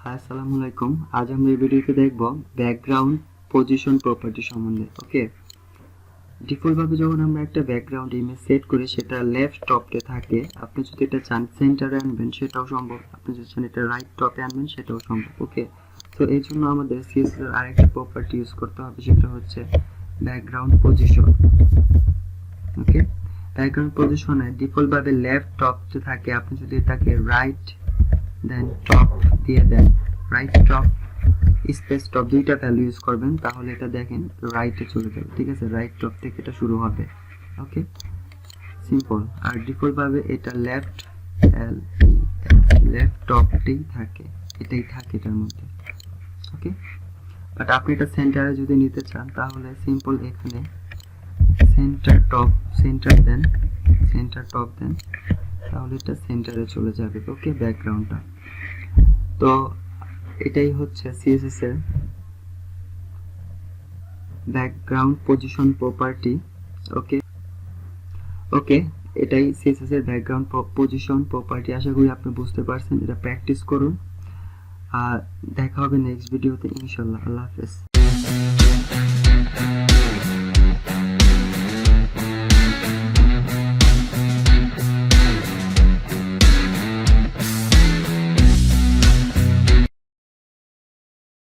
আসসালামু আলাইকুম। আজ আমরা এই ভিডিওতে দেখব ব্যাকগ্রাউন্ড পজিশন প্রপার্টি সম্বন্ধে। ওকে, ডিফল্টভাবে যখন আমরা একটা ব্যাকগ্রাউন্ড ইমেজ সেট করি সেটা লেফট টপে থাকে। আপনি যদি এটা চান সেন্টারে আনবেন সেটাও সম্ভব, আপনি যদি চান এটা রাইট টপে আনবেন সেটাও সম্ভব। ওকে, তো এই জন্য আমাদের CSS এর আরেকটা প্রপার্টি ইউজ করতে হবে, সেটা হচ্ছে ব্যাকগ্রাউন্ড পজিশন। ওকে, ব্যাকগ্রাউন্ড পজিশনে ডিফল্টভাবে লেফট টপে থাকে। আপনি যদি এটাকে রাইট দেন টপ দিয়ে দেন, রাইট টপ স্পেস টপ দুইটা ভ্যালু ইউজ করবেন, তাহলে এটা দেখেন রাইটে চলে যাবে। ঠিক আছে, রাইট টপ থেকে এটা শুরু হবে। ওকে, সিম্পল। আর ডিফল্ট ভাবে এটা লেফট লেফট টপতেই থাকে, এটাই থাকে এটার মধ্যে। ওকে, বাট আপনি এটা সেন্টারে যদি নিতে চান তাহলে সিম্পল এখানে সেন্টার টপ দেন, তাহলে এটা সেন্টারে চলে যাবে। ওকে, ব্যাকগ্রাউন্ডটা। তো এটাই হচ্ছে CSS এর ব্যাকগ্রাউন্ড পজিশন প্রপার্টি। ওকে, এটাই CSS এর ব্যাকগ্রাউন্ড পজিশন প্রপার্টি। আশা করি আপনি বুঝতে পারছেন। এটা প্র্যাকটিস করুন আর দেখা হবে নেক্সট ভিডিওতে ইনশাআল্লাহ। আল্লাহ হাফেজ।